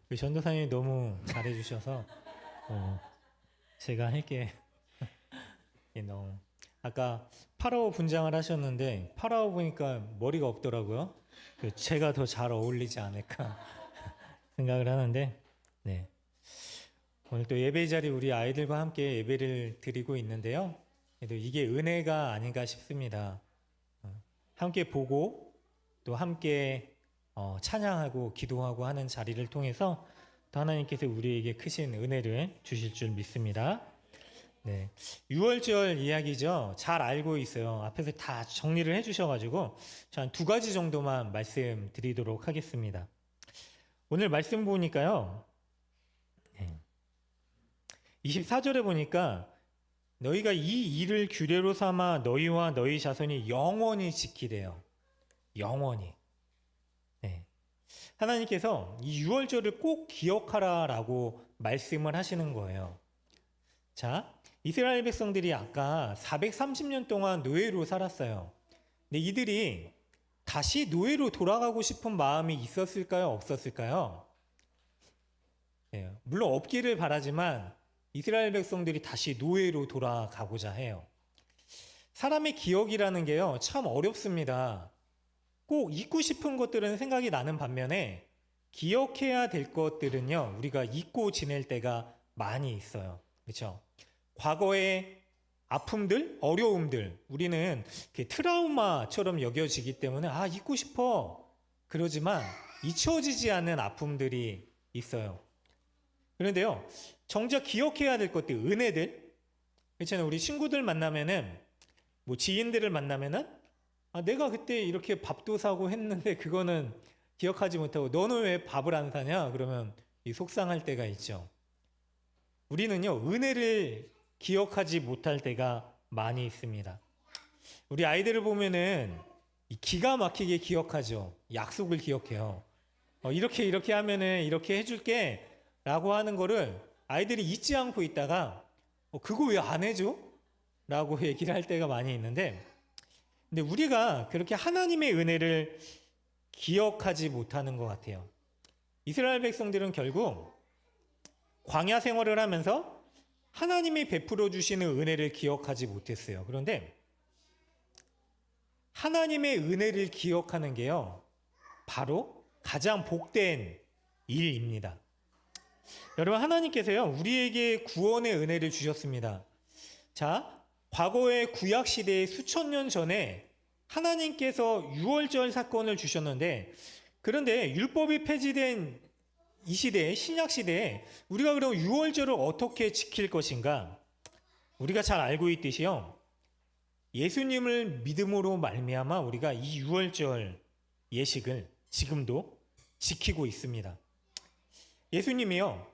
우리 전도사님이 너무 잘해주셔서 제가 할게. 너무 아까 파라오 분장을 하셨는데 파라오 보니까 머리가 없더라고요. 제가 더 잘 어울리지 않을까 생각을 하는데 네. 오늘 또 예배 자리 우리 아이들과 함께 예배를 드리고 있는데요. 그래도 이게 은혜가 아닌가 싶습니다. 함께 보고 또 함께 찬양하고 기도하고 하는 자리를 통해서 또 하나님께서 우리에게 크신 은혜를 주실 줄 믿습니다. 네, 6월절 이야기죠. 잘 알고 있어요. 앞에서 다 정리를 해주셔가지고 한 두 가지 정도만 말씀드리도록 하겠습니다. 오늘 말씀 보니까요. 24절에 보니까 너희가 이 일을 규례로 삼아 너희와 너희 자손이 영원히 지키래요. 영원히. 네. 하나님께서 이 6월절을 꼭 기억하라라고 말씀을 하시는 거예요. 자, 이스라엘 백성들이 아까 430년 동안 노예로 살았어요. 근데 이들이 다시 노예로 돌아가고 싶은 마음이 있었을까요? 없었을까요? 네, 물론 없기를 바라지만 이스라엘 백성들이 다시 노예로 돌아가고자 해요. 사람의 기억이라는 게요, 참 어렵습니다. 꼭 잊고 싶은 것들은 생각이 나는 반면에 기억해야 될 것들은요, 우리가 잊고 지낼 때가 많이 있어요. 그렇죠? 과거의 아픔들, 어려움들, 우리는 트라우마처럼 여겨지기 때문에 잊고 싶어. 그러지만 잊혀지지 않는 아픔들이 있어요. 그런데요, 정작 기억해야 될 것들, 은혜들, 그렇잖아요. 우리 친구들 만나면은, 지인들을 만나면은, 내가 그때 이렇게 밥도 사고 했는데 그거는 기억하지 못하고 너는 왜 밥을 안 사냐? 그러면 속상할 때가 있죠. 우리는요, 은혜를 기억하지 못할 때가 많이 있습니다. 우리 아이들을 보면은 기가 막히게 기억하죠. 약속을 기억해요. 이렇게 하면은 이렇게 해줄게 라고 하는 거를 아이들이 잊지 않고 있다가 그거 왜 안 해줘? 라고 얘기를 할 때가 많이 있는데, 근데 우리가 그렇게 하나님의 은혜를 기억하지 못하는 것 같아요. 이스라엘 백성들은 결국 광야 생활을 하면서 하나님이 베풀어 주시는 은혜를 기억하지 못했어요. 그런데 하나님의 은혜를 기억하는 게요, 바로 가장 복된 일입니다. 여러분, 하나님께서요, 우리에게 구원의 은혜를 주셨습니다. 자, 과거의 구약 시대의 수천 년 전에 하나님께서 유월절 사건을 주셨는데, 그런데 율법이 폐지된 이 시대에, 신약 시대에 우리가 그럼 유월절을 어떻게 지킬 것인가? 우리가 잘 알고 있듯이요, 예수님을 믿음으로 말미암아 우리가 이 유월절 예식을 지금도 지키고 있습니다. 예수님이요,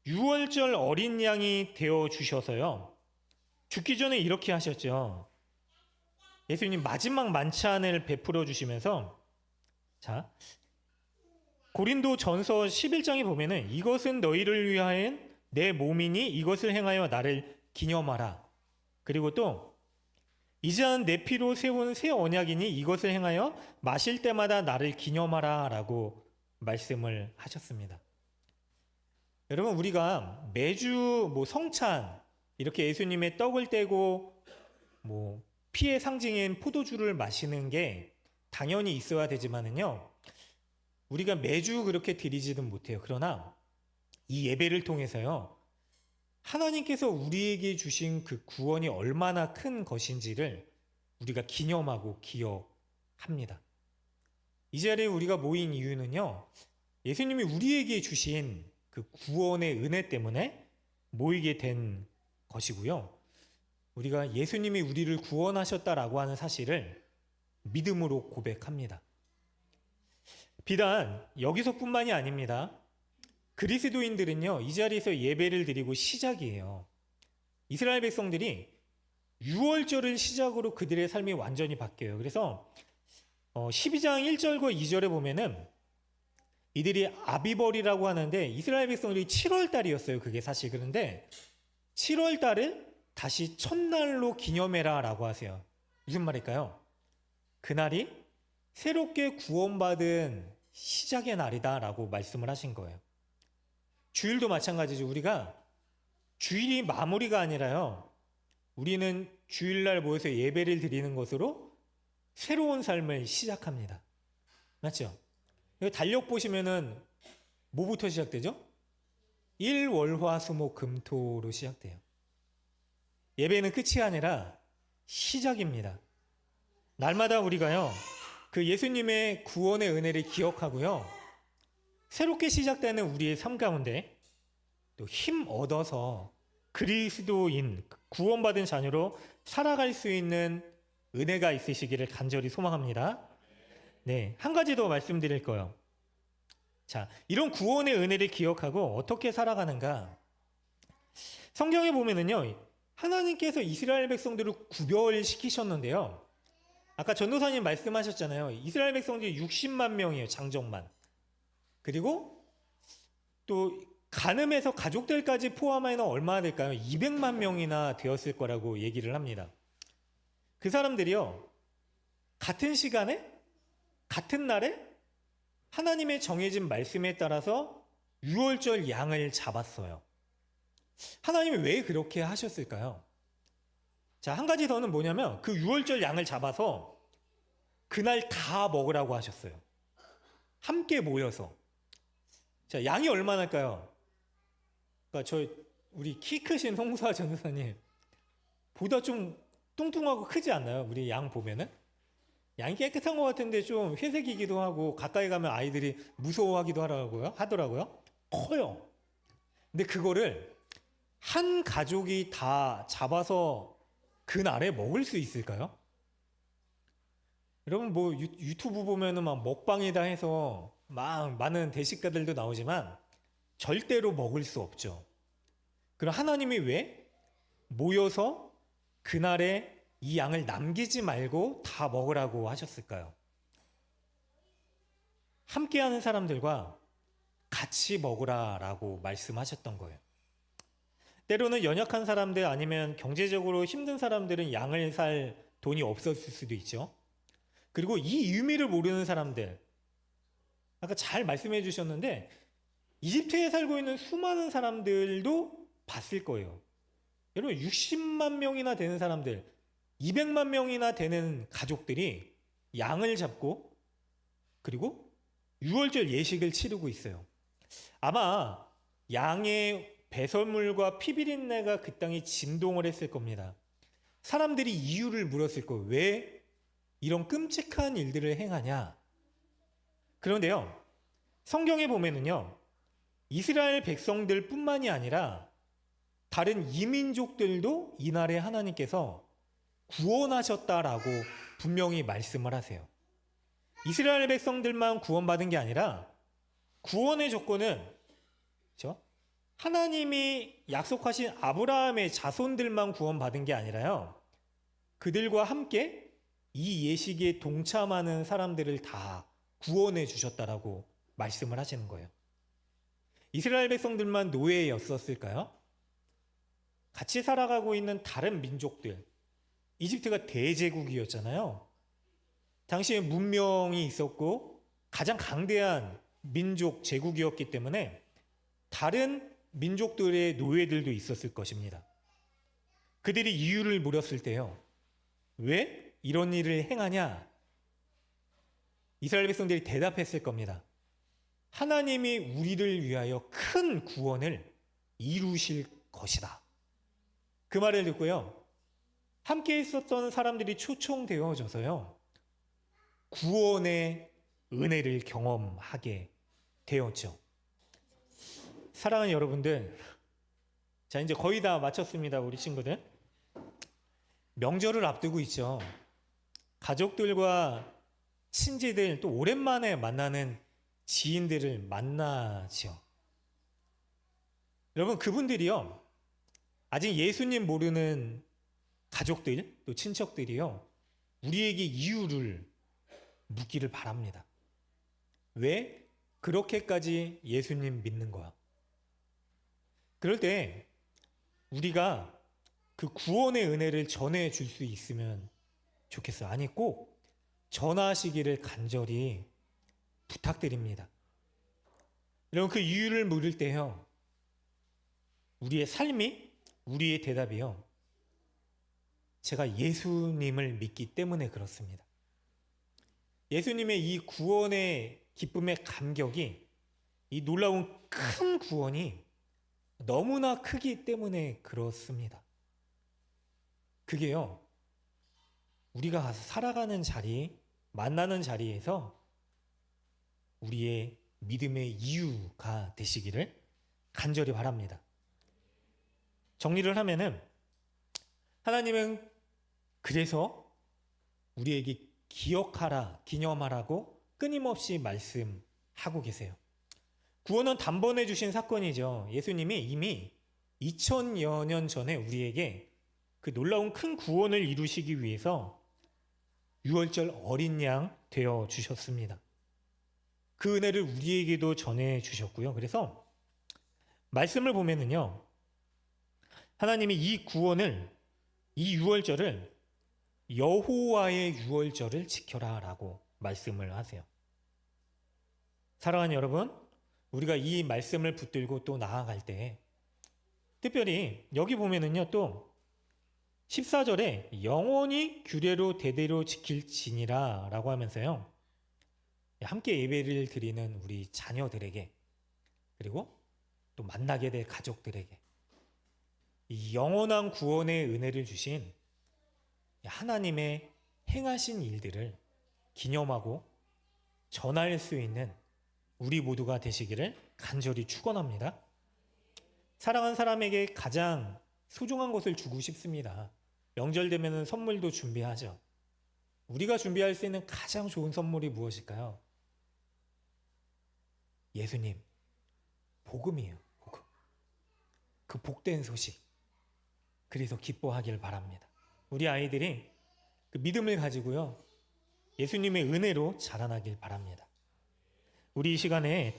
유월절 어린 양이 되어 주셔서요, 죽기 전에 이렇게 하셨죠. 예수님 마지막 만찬을 베풀어 주시면서, 자, 고린도 전서 11장에 보면은 이것은 너희를 위하여 내 몸이니 이것을 행하여 나를 기념하라. 그리고 또 이제는 내 피로 세운 새 언약이니 이것을 행하여 마실 때마다 나를 기념하라 라고 말씀을 하셨습니다. 여러분, 우리가 매주 성찬 이렇게 예수님의 떡을 떼고 피의 상징인 포도주를 마시는 게 당연히 있어야 되지만은요, 우리가 매주 그렇게 드리지는 못해요. 그러나 이 예배를 통해서요, 하나님께서 우리에게 주신 그 구원이 얼마나 큰 것인지를 우리가 기념하고 기억합니다. 이 자리에 우리가 모인 이유는요, 예수님이 우리에게 주신 그 구원의 은혜 때문에 모이게 된 것이고요, 우리가 예수님이 우리를 구원하셨다라고 하는 사실을 믿음으로 고백합니다. 비단 여기서뿐만이 아닙니다. 그리스도인들은요, 이 자리에서 예배를 드리고 시작이에요. 이스라엘 백성들이 유월절을 시작으로 그들의 삶이 완전히 바뀌어요. 그래서 12장 1절과 2절에 보면은 이들이 아비벌이라고 하는데, 이스라엘 백성들이 7월 달이었어요. 그게 사실. 그런데 7월 달을 다시 첫날로 기념해라 라고 하세요. 무슨 말일까요? 그날이 새롭게 구원받은 시작의 날이다 라고 말씀을 하신 거예요. 주일도 마찬가지죠. 우리가 주일이 마무리가 아니라요. 우리는 주일날 모여서 예배를 드리는 것으로 새로운 삶을 시작합니다. 맞죠? 여기 달력 보시면은 뭐부터 시작되죠? 일, 월, 화, 수, 목, 금, 토로 시작돼요. 예배는 끝이 아니라 시작입니다. 날마다 우리가요, 그 예수님의 구원의 은혜를 기억하고요, 새롭게 시작되는 우리의 삶 가운데 또 힘 얻어서 그리스도인, 구원받은 자녀로 살아갈 수 있는 은혜가 있으시기를 간절히 소망합니다. 네, 한 가지 더 말씀드릴 거예요. 자, 이런 구원의 은혜를 기억하고 어떻게 살아가는가? 성경에 보면은요, 하나님께서 이스라엘 백성들을 구별시키셨는데요. 아까 전도사님 말씀하셨잖아요. 이스라엘 백성들이 60만 명이에요, 장정만. 그리고 또 간음해서 가족들까지 포함하면 얼마나 될까요? 200만 명이나 되었을 거라고 얘기를 합니다. 그 사람들이요, 같은 시간에, 같은 날에 하나님의 정해진 말씀에 따라서 유월절 양을 잡았어요. 하나님이 왜 그렇게 하셨을까요? 자, 한 가지 더는 뭐냐면 그 유월절 양을 잡아서 그날 다 먹으라고 하셨어요. 함께 모여서. 자, 양이 얼마나일까요? 그러니까 우리 키 크신 홍수아 전도사님 보다 좀 뚱뚱하고 크지 않나요? 우리 양 보면은? 양이 깨끗한 것 같은데 좀 회색이기도 하고 가까이 가면 아이들이 무서워하기도 하더라고요. 커요. 근데 그거를 한 가족이 다 잡아서 그날에 먹을 수 있을까요? 여러분 뭐 유튜브 보면은 막 먹방이다 해서 막 많은 대식가들도 나오지만 절대로 먹을 수 없죠. 그럼 하나님이 왜 모여서 그날에 이 양을 남기지 말고 다 먹으라고 하셨을까요? 함께하는 사람들과 같이 먹으라라고 말씀하셨던 거예요. 때로는 연약한 사람들 아니면 경제적으로 힘든 사람들은 양을 살 돈이 없었을 수도 있죠. 그리고 이 의미를 모르는 사람들, 아까 잘 말씀해 주셨는데 이집트에 살고 있는 수많은 사람들도 봤을 거예요. 여러분 60만 명이나 되는 사람들, 200만 명이나 되는 가족들이 양을 잡고 그리고 유월절 예식을 치르고 있어요. 아마 양의 배설물과 피비린내가 그 땅에 진동을 했을 겁니다. 사람들이 이유를 물었을 거예요. 왜 이런 끔찍한 일들을 행하냐? 그런데요, 성경에 보면은요, 이스라엘 백성들 뿐만이 아니라 다른 이민족들도 이날에 하나님께서 구원하셨다라고 분명히 말씀을 하세요. 이스라엘 백성들만 구원받은 게 아니라 구원의 조건은 그렇죠? 하나님이 약속하신 아브라함의 자손들만 구원받은 게 아니라요. 그들과 함께 이 예식에 동참하는 사람들을 다 구원해 주셨다라고 말씀을 하시는 거예요. 이스라엘 백성들만 노예였었을까요? 같이 살아가고 있는 다른 민족들, 이집트가 대제국이었잖아요. 당시에 문명이 있었고 가장 강대한 민족 제국이었기 때문에 다른 민족들의 노예들도 있었을 것입니다. 그들이 이유를 물었을 때요, 왜 이런 일을 행하냐? 이스라엘 백성들이 대답했을 겁니다. 하나님이 우리를 위하여 큰 구원을 이루실 것이다. 그 말을 듣고요, 함께 있었던 사람들이 초청되어져서요, 구원의 은혜를 경험하게 되었죠. 사랑하는 여러분들, 자, 이제 거의 다 마쳤습니다. 우리 친구들. 명절을 앞두고 있죠. 가족들과 친지들, 또 오랜만에 만나는 지인들을 만나죠. 여러분, 그분들이요, 아직 예수님 모르는 가족들, 또 친척들이요, 우리에게 이유를 묻기를 바랍니다. 왜 그렇게까지 예수님 믿는 거야? 그럴 때 우리가 그 구원의 은혜를 전해 줄 수 있으면 좋겠어요. 아니, 꼭 전하시기를 간절히 부탁드립니다. 여러분, 그 이유를 물을 때요, 우리의 삶이, 우리의 대답이요. 제가 예수님을 믿기 때문에 그렇습니다. 예수님의 이 구원의 기쁨의 감격이, 이 놀라운 큰 구원이 너무나 크기 때문에 그렇습니다. 그게요, 우리가 가서 살아가는 자리, 만나는 자리에서 우리의 믿음의 이유가 되시기를 간절히 바랍니다. 정리를 하면은, 하나님은 그래서 우리에게 기억하라, 기념하라고 끊임없이 말씀하고 계세요. 구원은 단번에 주신 사건이죠. 예수님이 이미 2000여 년 전에 우리에게 그 놀라운 큰 구원을 이루시기 위해서 유월절 어린 양 되어 주셨습니다. 그 은혜를 우리에게도 전해 주셨고요. 그래서 말씀을 보면은요, 하나님이 이 구원을, 이 유월절을 여호와의 유월절을 지켜라라고 말씀을 하세요. 사랑하는 여러분, 우리가 이 말씀을 붙들고 또 나아갈 때, 특별히 여기 보면은요, 또 14절에 영원히 규례로 대대로 지킬지니라 라고 하면서요, 함께 예배를 드리는 우리 자녀들에게, 그리고 또 만나게 될 가족들에게 이 영원한 구원의 은혜를 주신 하나님의 행하신 일들을 기념하고 전할 수 있는 우리 모두가 되시기를 간절히 축원합니다. 사랑하는 사람에게 가장 소중한 것을 주고 싶습니다. 명절 되면 선물도 준비하죠. 우리가 준비할 수 있는 가장 좋은 선물이 무엇일까요? 예수님, 복음이에요. 복음. 그 복된 소식. 그래서 기뻐하길 바랍니다. 우리 아이들이 그 믿음을 가지고요, 예수님의 은혜로 자라나길 바랍니다. 우리 이 시간에